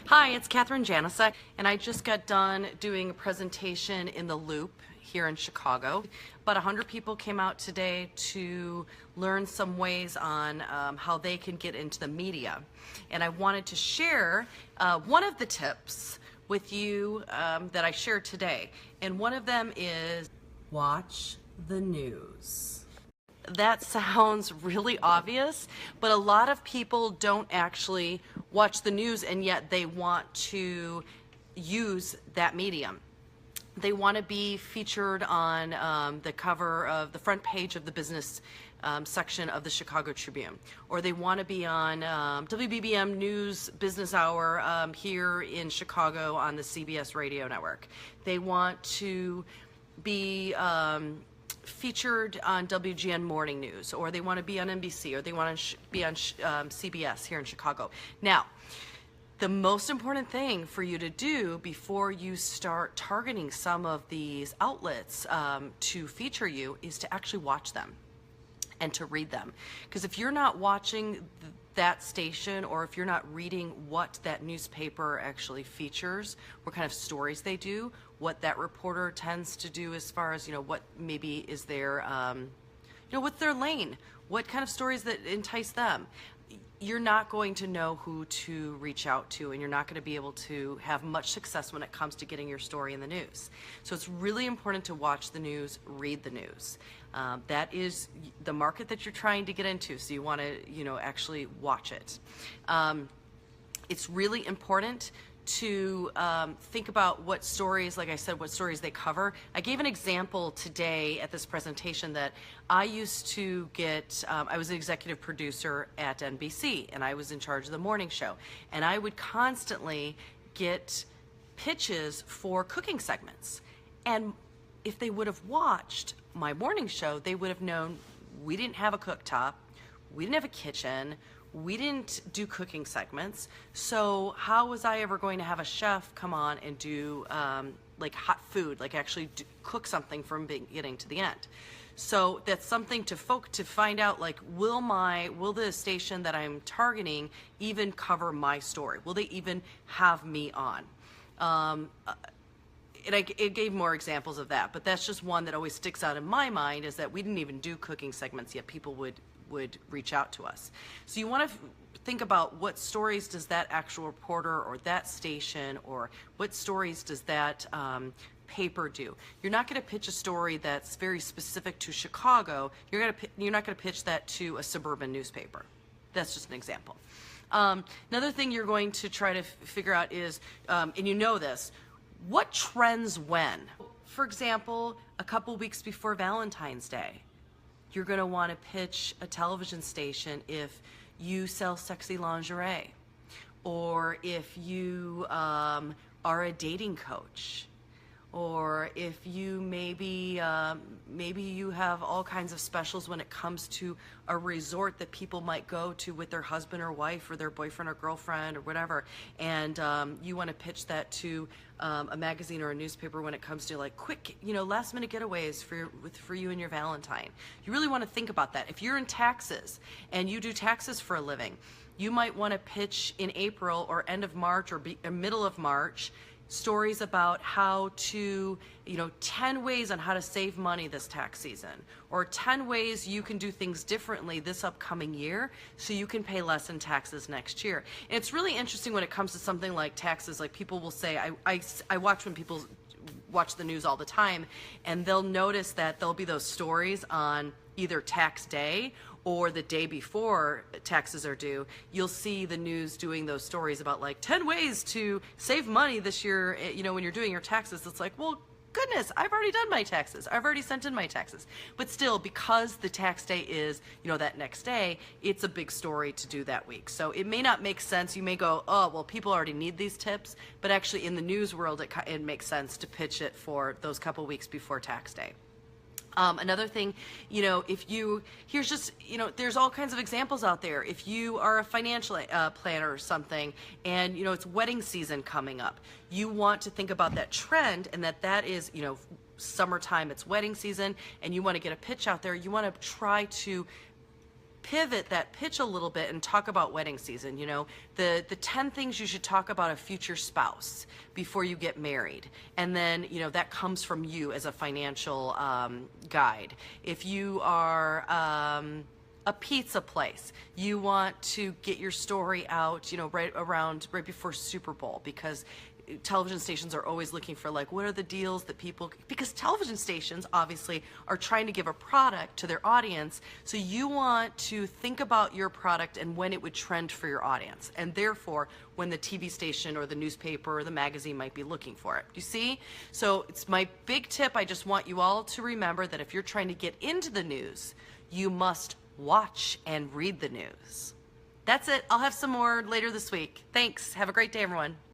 Hi, it's Catherine Janicek, and I just got done doing a presentation in the Loop here in Chicago. About 100 people came out today to learn some ways on how they can get into the media. And I wanted to share one of the tips with you that I shared today. And one of them is watch the news. That sounds really obvious, but a lot of people don't actually watch the news, and yet they want to use that medium. They want to be featured on the cover of the front page of the business section of the Chicago Tribune, or they want to be on WBBM News Business Hour here in Chicago on the CBS radio network. They want to be featured on WGN Morning News, or they want to be on NBC, or they want to be on CBS here in Chicago. Now, the most important thing for you to do before you start targeting some of these outlets to feature you is to actually watch them and to read them. Because if you're not watching that station, or if you're not reading what that newspaper actually features, what kind of stories they do, what that reporter tends to do as far as, what maybe is their, what's their lane, what kind of stories that entice them, you're not going to know who to reach out to, and you're not going to be able to have much success when it comes to getting your story in the news. So it's really important to watch the news, read the news. That is the market that you're trying to get into, so you want to, actually watch it. It's really important to think about what stories, like I said, what stories they cover. I gave an example today at this presentation that I used to get, I was an executive producer at NBC, and I was in charge of the morning show, and I would constantly get pitches for cooking segments. And if they would have watched my morning show, they would have known we didn't have a cooktop, we didn't have a kitchen, we didn't do cooking segments, so how was I ever going to have a chef come on and do like hot food, like actually cook something from beginning to the end? So that's something to find out, like, will the station that I'm targeting even cover my story? Will they even have me on? It gave more examples of that, but that's just one that always sticks out in my mind, is that we didn't even do cooking segments yet people would reach out to us. So you want to think about what stories does that actual reporter or that station, or what stories does that paper do. You're not going to pitch a story that's very specific to Chicago. You're not going to pitch that to a suburban newspaper. That's just an example. Another thing you're going to try to figure out is, and you know this, what trends when? For example, a couple weeks before Valentine's Day, you're going to want to pitch a television station if you sell sexy lingerie, or if you are a dating coach, or if you maybe you have all kinds of specials when it comes to a resort that people might go to with their husband or wife, or their boyfriend or girlfriend or whatever, and you want to pitch that to a magazine or a newspaper when it comes to, like, quick, last minute getaways for you and your Valentine. You really want to think about that. If you're in taxes and you do taxes for a living, you might want to pitch in April or end of March or middle of March stories about how to, 10 ways on how to save money this tax season, or 10 ways you can do things differently this upcoming year so you can pay less in taxes next year. And it's really interesting when it comes to something like taxes. Like, people will say, I watch when people watch the news all the time, and they'll notice that there'll be those stories on either tax day or the day before taxes are due. You'll see the news doing those stories about, like, 10 ways to save money this year, when you're doing your taxes. It's like, well, goodness, I've already done my taxes. I've already sent in my taxes. But still, because the tax day is, that next day, it's a big story to do that week. So it may not make sense. You may go, oh, well, people already need these tips. But actually, in the news world, it makes sense to pitch it for those couple weeks before tax day. Another thing, there's all kinds of examples out there. If you are a financial planner or something, and, it's wedding season coming up, you want to think about that trend, and that is, summertime, it's wedding season, and you want to get a pitch out there. You want to try to pivot that pitch a little bit and talk about wedding season. You know, the 10 things you should talk about a future spouse before you get married. And then, you know, that comes from you as a financial guide. If you are a pizza place, you want to get your story out, you know, right before Super Bowl, because television stations are always looking for, like, what are the deals that people, because television stations obviously are trying to give a product to their audience, so you want to think about your product and when it would trend for your audience, and therefore when the TV station or the newspaper or the magazine might be looking for it. You see? So it's my big tip. I just want you all to remember that if you're trying to get into the news, you must watch and read the news. That's it. I'll have some more later this week. Thanks. Have a great day, everyone.